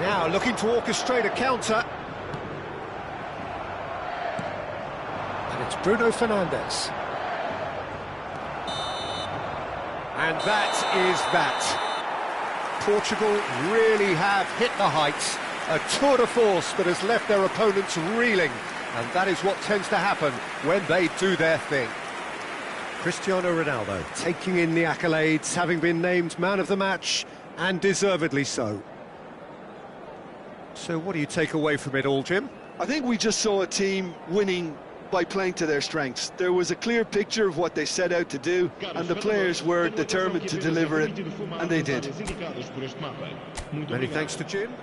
Now looking to orchestrate a counter. And it's Bruno Fernandes. And that is that. Portugal really have hit the heights. A tour de force that has left their opponents reeling. And that is what tends to happen when they do their thing. Cristiano Ronaldo taking in the accolades, having been named man of the match, and deservedly so. So what do you take away from it all, Jim? I think we just saw a team winning by playing to their strengths. There was a clear picture of what they set out to do, and the players were determined to deliver it, and they did. Many thanks to Jim.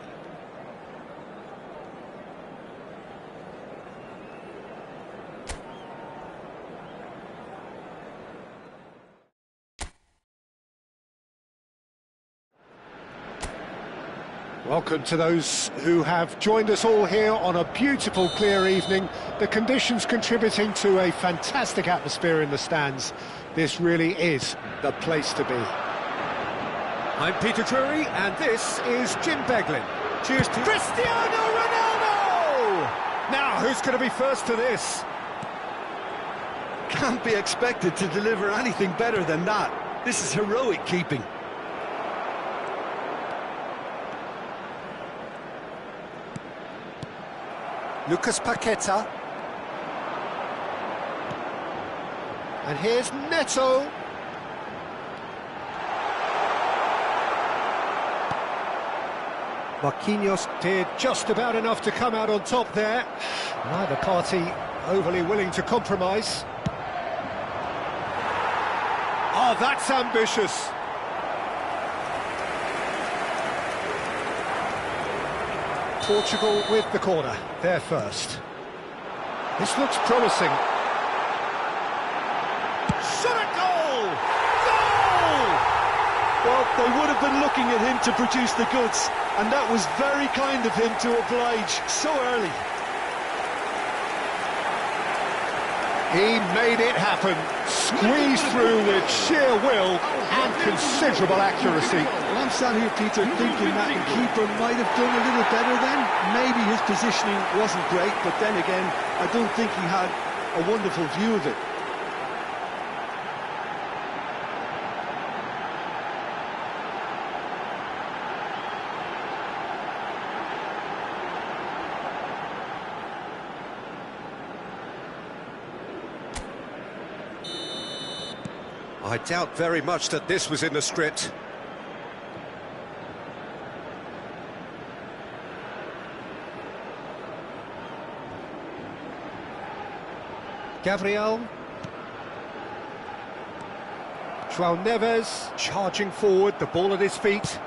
Welcome to those who have joined us all here on a beautiful, clear evening. The conditions contributing to a fantastic atmosphere in the stands. This really is the place to be. I'm Peter Drury, and this is Jim Beglin. Cheers to Cristiano Ronaldo! Now, who's going to be first to this? Can't be expected to deliver anything better than that. This is heroic keeping. Lucas Paqueta. And here's Neto. Marquinhos did just about enough to come out on top there. Neither party overly willing to compromise. Oh, that's ambitious. Portugal with the corner, there first. This looks promising. Shot at goal! Goal! Well, they would have been looking at him to produce the goods, and that was very kind of him to oblige so early. He made it happen, squeezed through with sheer will and considerable accuracy. Well, I'm sat here, Peter, thinking that the keeper might have done a little better then. Maybe his positioning wasn't great, but then again, I don't think he had a wonderful view of it. I doubt very much that this was in the script. Gabriel. João Neves charging forward, the ball at his feet.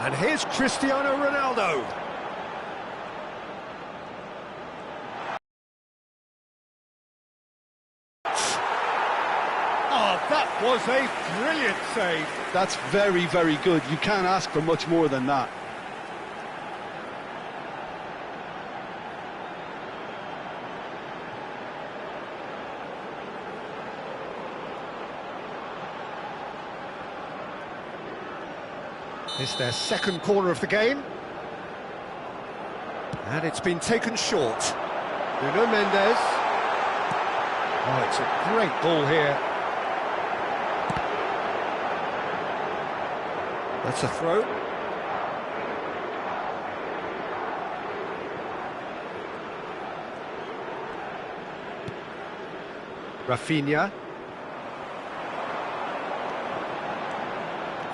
And here's Cristiano Ronaldo. Oh, that was a brilliant save. That's very, very good. You can't ask for much more than that. It's their second corner of the game. And it's been taken short. Nuno Mendes. Oh, it's a great ball here. That's a throw. Rafinha.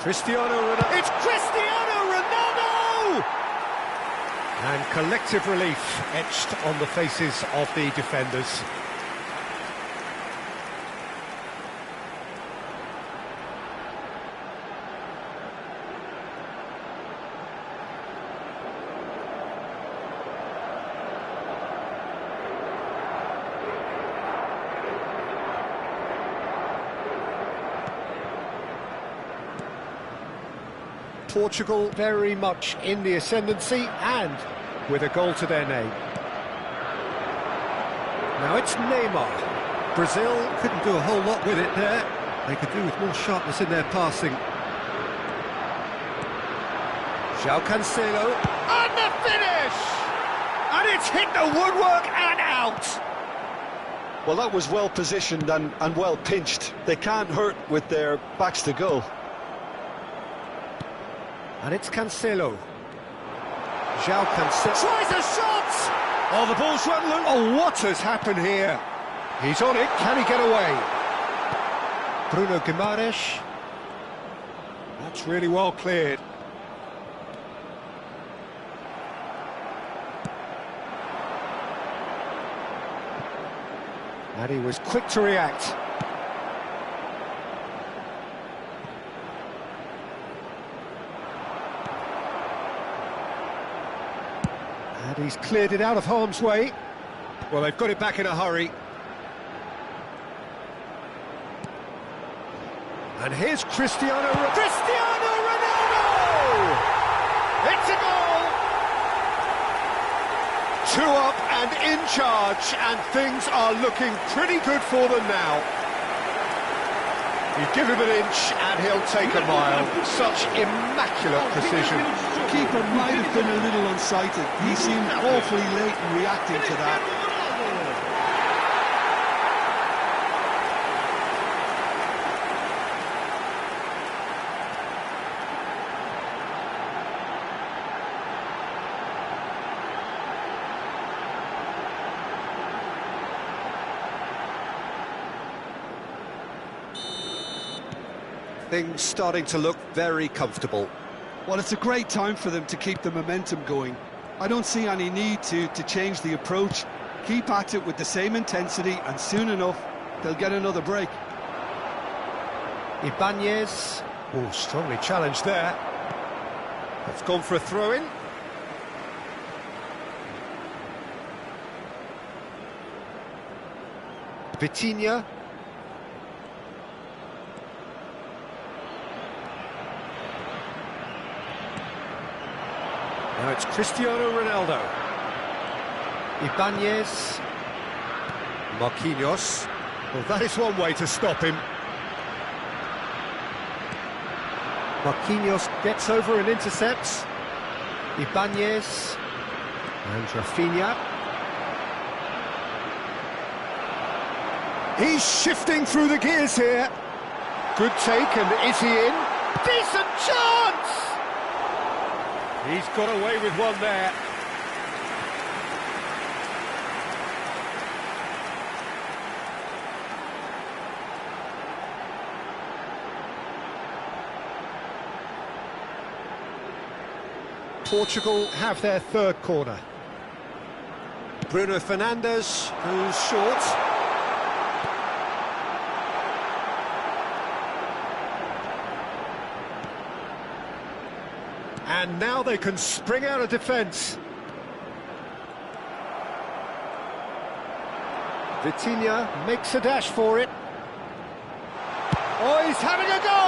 Cristiano Ronaldo. It's Cristiano Ronaldo! And collective relief etched on the faces of the defenders. Portugal very much in the ascendancy and with a goal to their name. Now it's Neymar. Brazil couldn't do a whole lot with it there. They could do with more sharpness in their passing. João Cancelo. And the finish! And it's hit the woodwork and out! Well, that was well positioned and well pinched. They can't hurt with their backs to goal. And it's Cancelo. João Cancelo tries a shot! Oh, the ball's run loose. Oh, what has happened here? He's on it, can he get away? Bruno Guimaraes. That's really well cleared. And he was quick to react. And he's cleared it out of harm's way. Well, they've got it back in a hurry. And here's Cristiano Ronaldo! It's a goal! 2 up and in charge, and things are looking pretty good for them now. You give him an inch and he'll take a mile. Such immaculate precision. The keeper might have been a little unsighted. He seemed awfully late in reacting to that. Things starting to look very comfortable. Well, it's a great time for them to keep the momentum going. I don't see any need to change the approach. Keep at it with the same intensity, and soon enough, they'll get another break. Ibanez. Oh, strongly challenged there. That's gone for a throw-in. Vitinha. Now it's Cristiano Ronaldo. Ibanez. Marquinhos. Well, that is one way to stop him. Marquinhos gets over and intercepts. Ibanez. And Rafinha. He's shifting through the gears here. Good take, and is he in? Decent chance! He's got away with one there. Portugal have their third corner. Bruno Fernandes, who's short. And now they can spring out of defence. Vitinha makes a dash for it. Oh, he's having a go!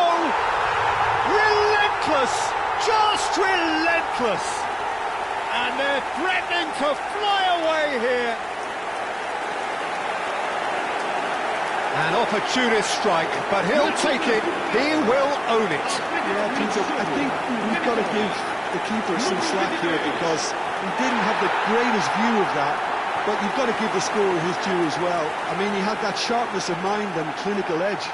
Relentless! Just relentless! And they're threatening to fly away here. An opportunist strike, but he'll take it. He will own it. Yeah, Peter, I think we've got to give the keeper some slack here, because he didn't have the greatest view of that, but you've got to give the scorer his due as well. I mean, he had that sharpness of mind and clinical edge.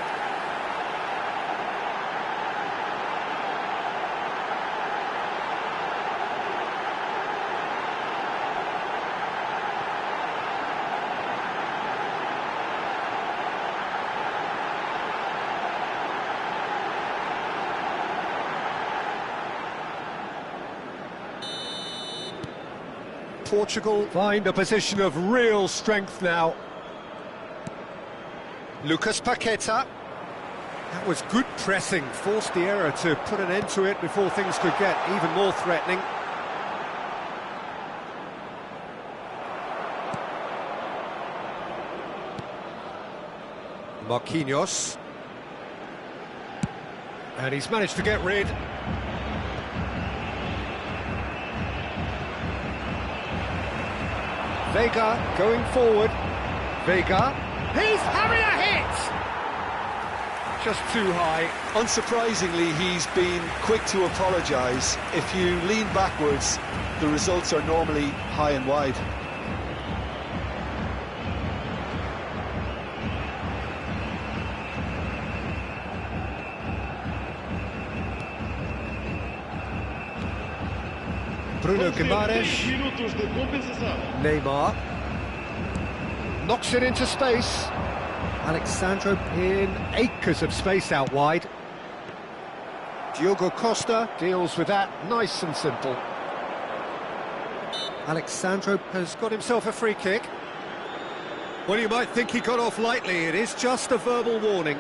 Portugal find a position of real strength now. Lucas Paqueta. That was good pressing, forced the error to put an end to it before things could get even more threatening. Marquinhos. And he's managed to get rid. Vega going forward. Vega. He's having a hit! Just too high. Unsurprisingly, he's been quick to apologise. If you lean backwards, the results are normally high and wide. Bruno Vamos ter Guimaraes. 10 minutos de compensação. Neymar. Knocks it into space. Alexandro in acres of space out wide. Diogo Costa deals with that nice and simple. Alexandro has got himself a free kick. Well, you might think he got off lightly. It is just a verbal warning.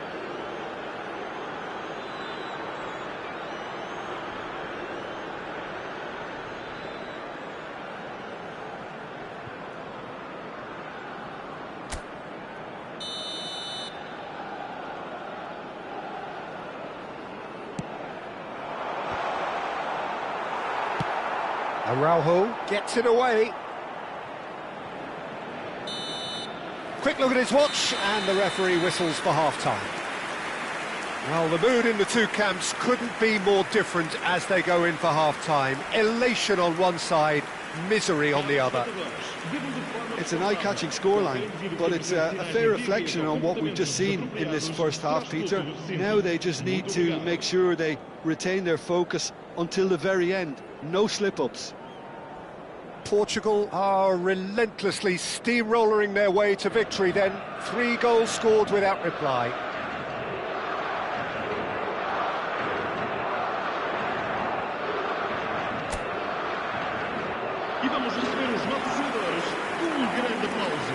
Araujo gets it away. Quick look at his watch, and the referee whistles for half-time. Well, the mood in the two camps couldn't be more different as they go in for half-time. Elation on one side, misery on the other. It's an eye-catching scoreline, but it's a fair reflection on what we've just seen in this first half, Peter. Now they just need to make sure they retain their focus until the very end. No slip-ups. Portugal are relentlessly steamrolling their way to victory then. 3 goals scored without reply. E vamos receber os nossos jogadores com grande aplauso.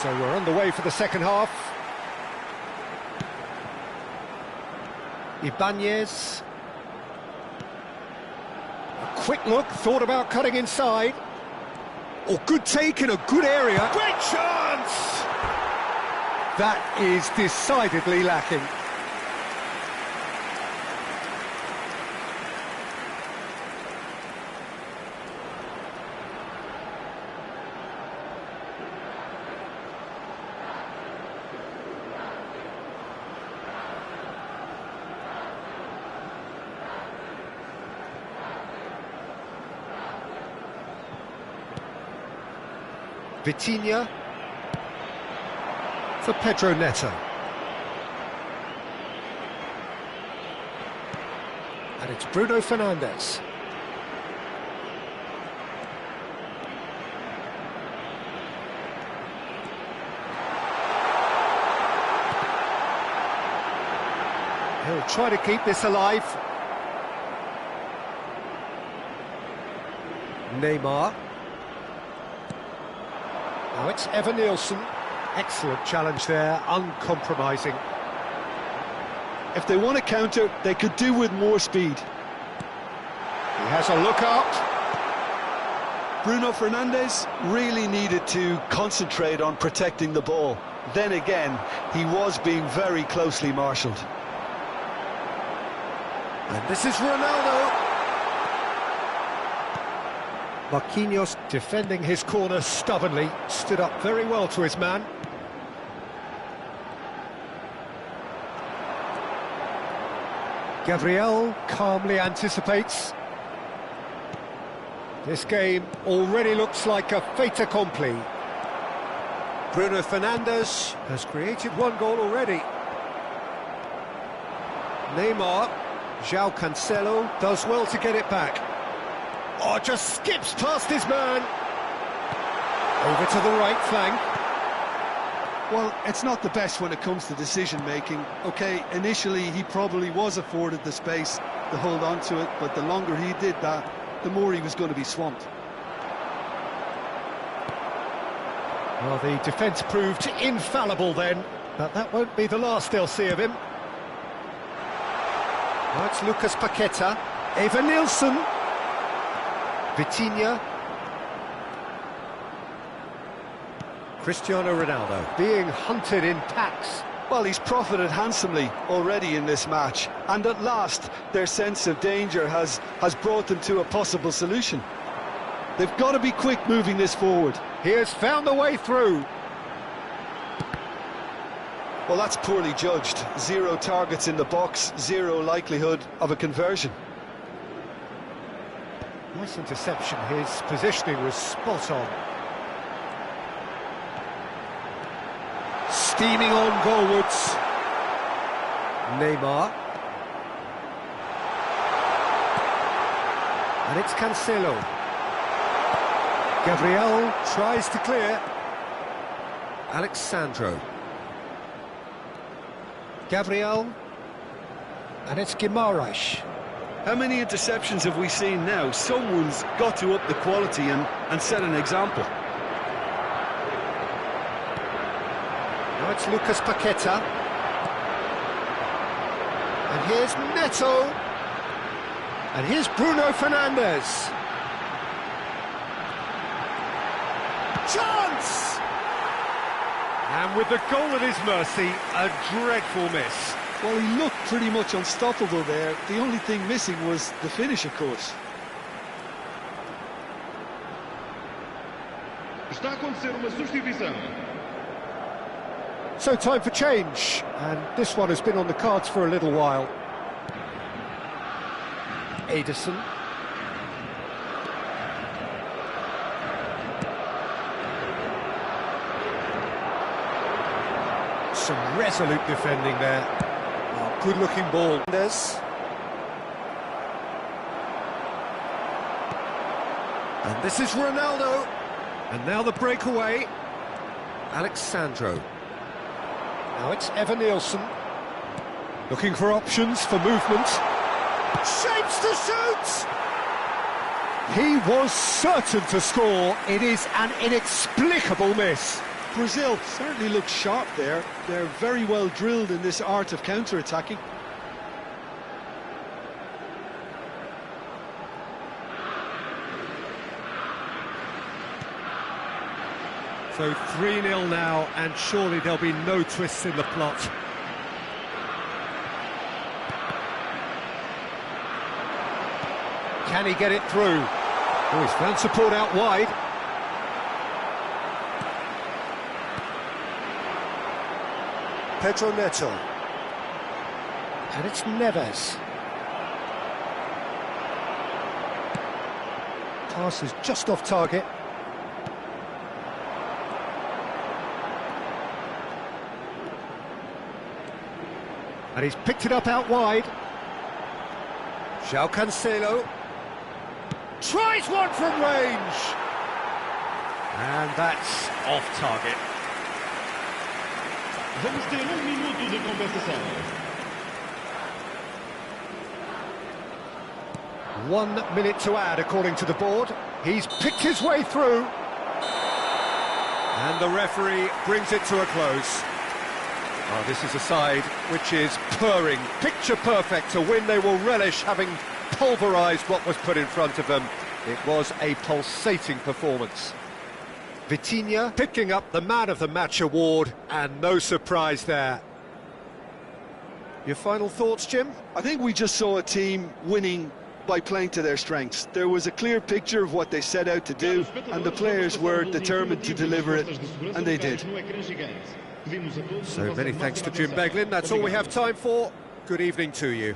So we're underway for the second half. Ibanez. A quick look, thought about cutting inside. Oh, good take in a good area. Great chance! That is decidedly lacking. Vitinha for Pedro Neto. And it's Bruno Fernandes. He'll try to keep this alive. Neymar. Now it's Evan Nielsen. Excellent challenge there, uncompromising. If they want to counter, they could do with more speed. He has a look up. Bruno Fernandes really needed to concentrate on protecting the ball. Then again, he was being very closely marshalled. And this is Ronaldo. Marquinhos defending his corner stubbornly, stood up very well to his man. Gabriel calmly anticipates. This game already looks like a fait accompli. Bruno Fernandes has created 1 goal already. Neymar, João Cancelo does well to get it back. Oh, just skips past his man. Over to the right flank. Well, it's not the best when it comes to decision-making. OK, initially he probably was afforded the space to hold on to it, but the longer he did that, the more he was going to be swamped. Well, the defence proved infallible then, but that won't be the last they'll see of him. Now it's Lucas Paqueta. Evan Nielsen. Vitinha. Cristiano Ronaldo being hunted in packs. Well, he's profited handsomely already in this match, and at last their sense of danger has brought them to a possible solution. They've got to be quick moving this forward. He has found the way through. Well, that's poorly judged. 0 targets in the box, 0 likelihood of a conversion. Nice interception, his positioning was spot on. Steaming on goalwards. Neymar. And it's Cancelo. Gabriel tries to clear. Alexandro. Gabriel. And it's Guimaraes. How many interceptions have we seen now? Someone's got to up the quality and set an example. Now it's Lucas Paqueta. And here's Neto. And here's Bruno Fernandes. Chance! And with the goal at his mercy, a dreadful miss. Well, he looked pretty much unstoppable there. The only thing missing was the finish, of course. Está a acontecer uma substituição. So time for change, and this one has been on the cards for a little while. Ederson. Some resolute defending there. Oh, good-looking ball. And this is Ronaldo. And now the breakaway. Alexandro. Now it's Evan Nielsen. Looking for options for movement. Shapes to shoot! He was certain to score. It is an inexplicable miss. Brazil certainly look sharp there. They're very well drilled in this art of counter-attacking. So 3-0 now, and surely there'll be no twists in the plot. Can he get it through? Oh, he's found support out wide. Pedro Neto. And it's Neves. Pass is just off target. And he's picked it up out wide. João Cancelo. Tries one from range. And that's off target. Vamos ter minuto de compensação. 1 minute to add, according to the board. He's picked his way through. And the referee brings it to a close. Oh, this is a side which is purring, picture perfect, a win they will relish, having pulverised what was put in front of them. It was a pulsating performance. Vitinha picking up the Man of the Match award, and no surprise there. Your final thoughts, Jim? I think we just saw a team winning by playing to their strengths. There was a clear picture of what they set out to do, and the players were determined to deliver it, and they did. So many thanks to Jim Beglin. That's all we have time for. Good evening to you.